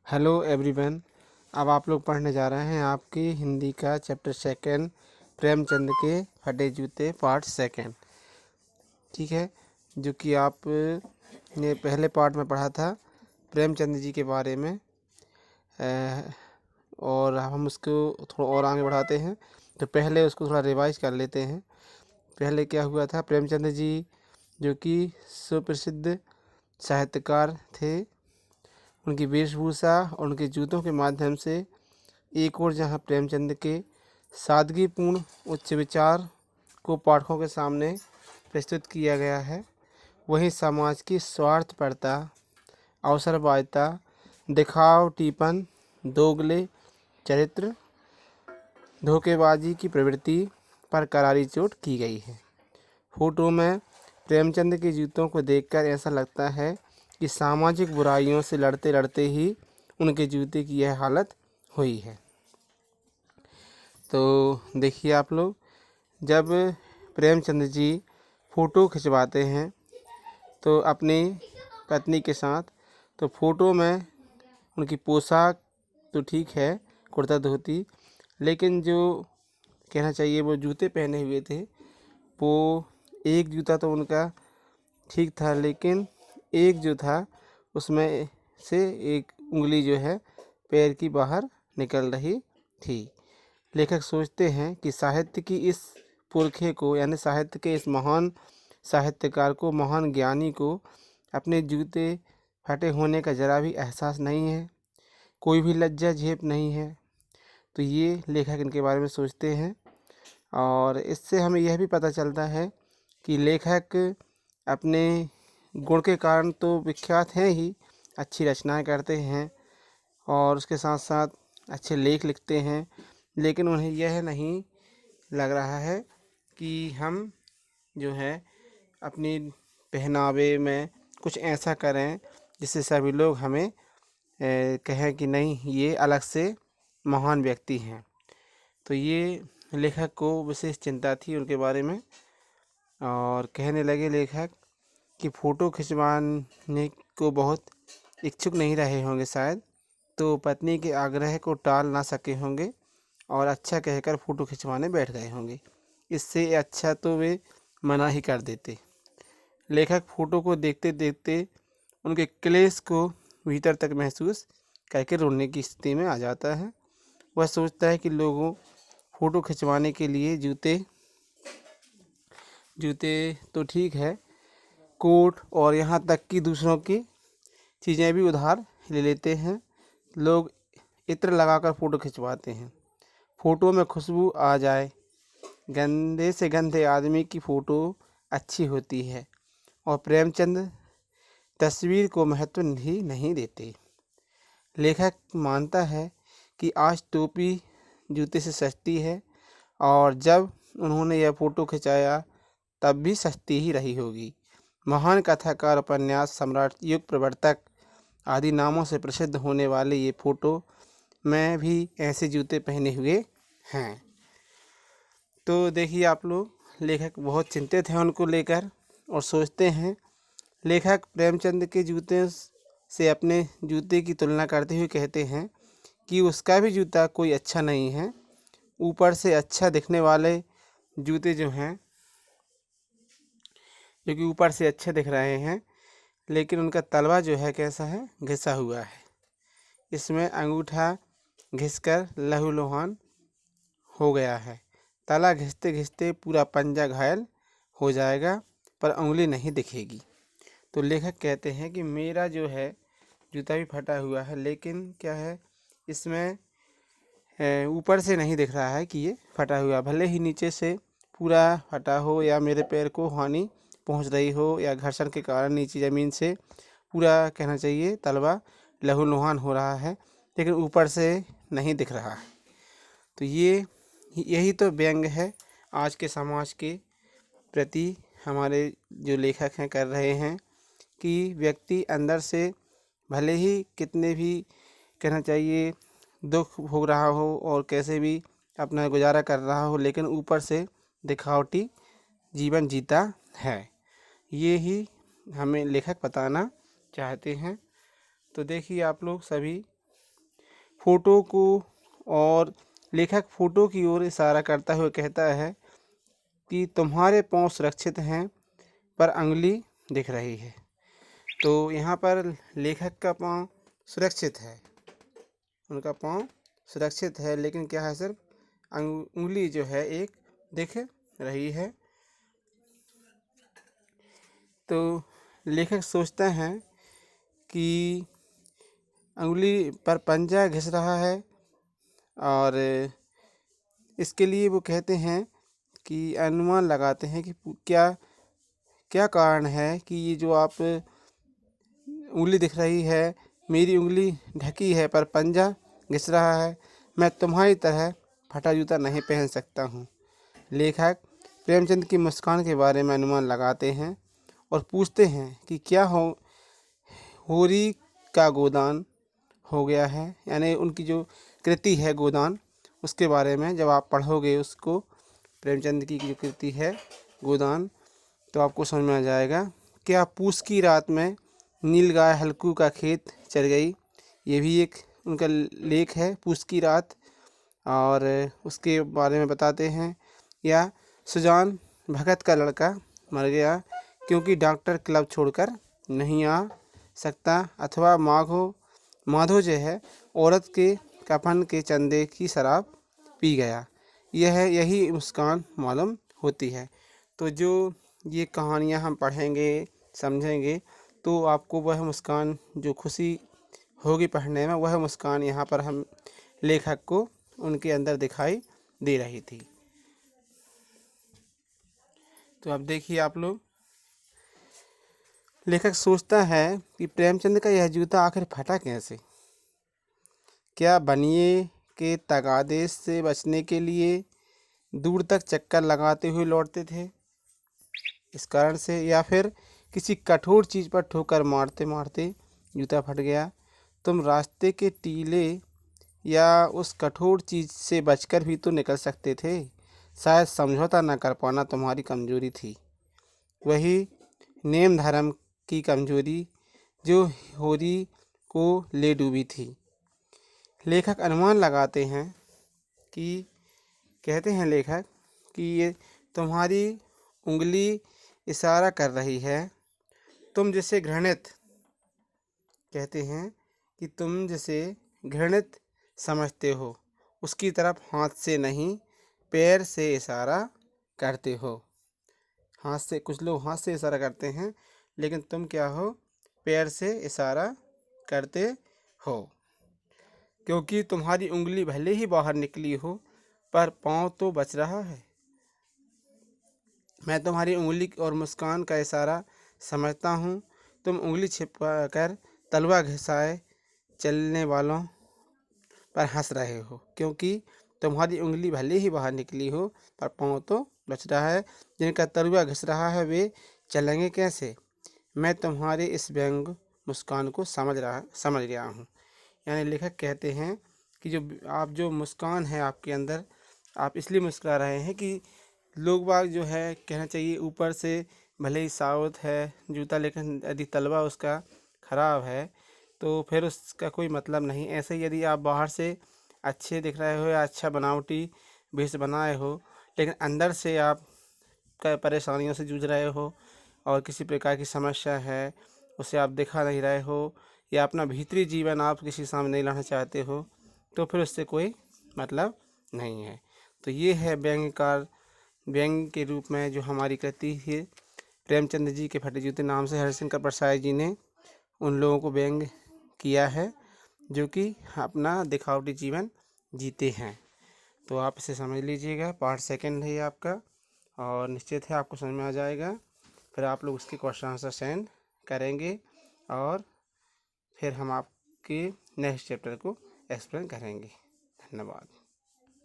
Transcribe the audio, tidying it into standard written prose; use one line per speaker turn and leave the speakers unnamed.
Hello everyone. अब आप लोग पढ़ने जा रहे हैं आपकी हिंदी का चैप्टर सेकंड, प्रेमचंद के फटे जूते पार्ट सेकंड। ठीक है, जो कि आप ने पहले पार्ट में पढ़ा था प्रेमचंद जी के बारे में। और हम उसको थोड़ा और आगे बढ़ाते हैं, तो पहले उसको थोड़ा रिवाइज कर लेते हैं। पहले क्या हुआ था, प्रेमचंद जी जो कि सुप्रसिद्ध साहित्यकार थे, उनकी वेशभूषा और उनके जूतों के माध्यम से एक ओर जहां प्रेमचंद के सादगीपूर्ण उच्च विचार को पाठकों के सामने प्रस्तुत किया गया है, वहीं समाज की स्वार्थपरता, अवसरवादिता, दिखावटीपन, दोगले चरित्र, धोखेबाजी की प्रवृत्ति पर करारी चोट की गई है। फोटो में प्रेमचंद के जूतों को देखकर ऐसा लगता है कि सामाजिक बुराइयों से लड़ते लड़ते ही उनके जूते की यह हालत हुई है। तो देखिए आप लोग, जब प्रेमचंद जी फ़ोटो खिंचवाते हैं तो अपनी पत्नी के साथ, तो फ़ोटो में उनकी पोशाक तो ठीक है, कुर्ता धोती, लेकिन जो कहना चाहिए वो जूते पहने हुए थे, वो एक जूता तो उनका ठीक था, लेकिन एक जो था उसमें से एक उंगली जो है पैर की बाहर निकल रही थी। लेखक सोचते हैं कि साहित्य की इस पुरखे को, यानी साहित्य के इस महान साहित्यकार को, महान ज्ञानी को अपने जूते फटे होने का जरा भी एहसास नहीं है, कोई भी लज्जा झेप नहीं है। तो ये लेखक इनके बारे में सोचते हैं, और इससे हमें यह भी पता चलता है कि लेखक अपने गुण के कारण तो विख्यात हैं ही, अच्छी रचनाएं करते हैं और उसके साथ साथ अच्छे लेख लिखते हैं, लेकिन उन्हें यह नहीं लग रहा है कि हम जो है अपनी पहनावे में कुछ ऐसा करें जिससे सभी लोग हमें कहें कि नहीं, ये अलग से महान व्यक्ति हैं। तो ये लेखक को विशेष चिंता थी उनके बारे में, और कहने लगे लेखक कि फ़ोटो खिंचवाने को बहुत इच्छुक नहीं रहे होंगे शायद, तो पत्नी के आग्रह को टाल ना सके होंगे और अच्छा कहकर फ़ोटो खिंचवाने बैठ गए होंगे। इससे अच्छा तो वे मना ही कर देते। लेखक फ़ोटो को देखते देखते उनके क्लेश को भीतर तक महसूस करके रोने की स्थिति में आ जाता है। वह सोचता है कि लोगों फ़ोटो खिंचवाने के लिए जूते तो ठीक है, कोट और यहाँ तक कि दूसरों की चीज़ें भी उधार ले लेते हैं। लोग इत्र लगाकर फ़ोटो खिंचवाते हैं, फ़ोटो में खुशबू आ जाए, गंदे से गंदे आदमी की फ़ोटो अच्छी होती है, और प्रेमचंद तस्वीर को महत्व ही नहीं देते। लेखक मानता है कि आज टोपी जूते से सस्ती है, और जब उन्होंने यह फ़ोटो खिंचाया तब भी सस्ती ही रही होगी। महान कथाकार, उपन्यास सम्राट, युग प्रवर्तक आदि नामों से प्रसिद्ध होने वाले ये फ़ोटो में भी ऐसे जूते पहने हुए हैं। तो देखिए आप लोग, लेखक बहुत चिंतित हैं उनको लेकर और सोचते हैं। लेखक प्रेमचंद के जूते से अपने जूते की तुलना करते हुए कहते हैं कि उसका भी जूता कोई अच्छा नहीं है। ऊपर से अच्छा दिखने वाले जूते जो हैं, जो कि ऊपर से अच्छे दिख रहे हैं, लेकिन उनका तलवा जो है कैसा है, घिसा हुआ है। इसमें अंगूठा घिसकर लहूलुहान हो गया है। तला घिसते घिसते पूरा पंजा घायल हो जाएगा, पर उंगली नहीं दिखेगी। तो लेखक कहते हैं कि मेरा जो है जूता भी फटा हुआ है, लेकिन क्या है, इसमें ऊपर से नहीं दिख रहा है कि ये फटा हुआ, भले ही नीचे से पूरा फटा हो या मेरे पैर को हानि पहुंच रही हो या घर्षण के कारण नीचे ज़मीन से पूरा, कहना चाहिए, तलवा लहूलुहान हो रहा है, लेकिन ऊपर से नहीं दिख रहा है। तो यही तो व्यंग है आज के समाज के प्रति हमारे जो लेखक हैं कर रहे हैं, कि व्यक्ति अंदर से भले ही कितने भी, कहना चाहिए, दुख भोग रहा हो और कैसे भी अपना गुजारा कर रहा हो, लेकिन ऊपर से दिखावटी जीवन जीता है। ये ही हमें लेखक बताना चाहते हैं। तो देखिए आप लोग सभी, फोटो को, और लेखक फोटो की ओर इशारा करता हुए कहता है कि तुम्हारे पाँव सुरक्षित हैं पर अंगुली दिख रही है। तो यहाँ पर लेखक का पाँव सुरक्षित है, उनका पाँव सुरक्षित है, लेकिन क्या है, सिर्फ उंगली जो है एक दिख रही है। तो लेखक सोचता है कि अंगुली पर पंजा घिस रहा है, और इसके लिए वो कहते हैं कि अनुमान लगाते हैं कि क्या क्या कारण है कि ये जो आप उंगली दिख रही है, मेरी उंगली ढकी है पर पंजा घिस रहा है, मैं तुम्हारी तरह फटा जूता नहीं पहन सकता हूँ। लेखक प्रेमचंद की मुस्कान के बारे में अनुमान लगाते हैं और पूछते हैं कि क्या होरी का गोदान हो गया है, यानी उनकी जो कृति है गोदान, उसके बारे में जब आप पढ़ोगे उसको, प्रेमचंद की जो कृति है गोदान, तो आपको समझ में आ जाएगा। क्या पूस की रात में नील गाय हल्कू का खेत चर गई, ये भी एक उनका लेख है, पूस की रात, और उसके बारे में बताते हैं। या सुजान भगत का लड़का मर गया क्योंकि डॉक्टर क्लब छोड़कर नहीं आ सकता, अथवा माधो जो है औरत के कफन के चंदे की शराब पी गया, यही मुस्कान मालूम होती है। तो जो ये कहानियाँ हम पढ़ेंगे, समझेंगे, तो आपको वह मुस्कान जो खुशी होगी पढ़ने में, वह मुस्कान यहाँ पर हम लेखक को उनके अंदर दिखाई दे रही थी। तो अब देखिए आप लोग, लेखक सोचता है कि प्रेमचंद का यह जूता आखिर फटा कैसे। क्या बनिए के तगादे से बचने के लिए दूर तक चक्कर लगाते हुए लौटते थे, इस कारण से, या फिर किसी कठोर चीज़ पर ठोकर मारते मारते जूता फट गया। तुम रास्ते के टीले या उस कठोर चीज़ से बचकर भी तो निकल सकते थे। शायद समझौता न कर पाना तुम्हारी कमजोरी थी, वही नेम धर्म की कमजोरी जो होरी को ले डूबी थी। लेखक अनुमान लगाते हैं कि, कहते हैं लेखक कि ये तुम्हारी उंगली इशारा कर रही है, तुम जिसे घृणित, कहते हैं कि तुम जिसे घृणित समझते हो उसकी तरफ हाथ से नहीं पैर से इशारा करते हो। हाथ से, कुछ लोग हाथ से इशारा करते हैं, लेकिन तुम क्या हो, पैर से इशारा करते हो, क्योंकि तुम्हारी उंगली भले ही बाहर निकली हो पर पाँव तो बच रहा है। मैं तुम्हारी उंगली और मुस्कान का इशारा समझता हूँ। तुम उंगली छिपा कर तलवा घिसाए चलने वालों पर हंस रहे हो, क्योंकि तुम्हारी उंगली भले ही बाहर निकली हो पर पाँव तो बच रहा है। जिनका तलवा घिस रहा है वे चलेंगे कैसे। मैं तुम्हारे इस व्यंग मुस्कान को समझ गया हूँ। यानी लेखक कहते हैं कि जो मुस्कान है आपके अंदर, आप इसलिए मुस्कुरा रहे हैं कि लोग बाग जो है, कहना चाहिए ऊपर से भले ही साउथ है जूता, लेकिन यदि तलवा उसका ख़राब है तो फिर उसका कोई मतलब नहीं। ऐसे ही यदि आप बाहर से अच्छे दिख रहे हो या अच्छा बनावटी भेष बनाए हो, लेकिन अंदर से आप परेशानियों से जूझ रहे हो और किसी प्रकार की समस्या है उसे आप दिखा नहीं रहे हो, या अपना भीतरी जीवन आप किसी सामने नहीं लाना चाहते हो, तो फिर उससे कोई मतलब नहीं है। तो ये है व्यंग के रूप में जो हमारी कृति है, प्रेमचंद जी के फटे जूते नाम से हरिशंकर प्रसाद जी ने उन लोगों को व्यंग किया है जो कि अपना दिखावटी जीवन जीते हैं। तो आप इसे समझ लीजिएगा, पार्ट सेकंड है ये आपका, और निश्चित है आपको समझ में आ जाएगा। फिर आप लोग उसके क्वेश्चन आंसर सेंड करेंगे और फिर हम आपके नेक्स्ट चैप्टर को एक्सप्लेन करेंगे। धन्यवाद।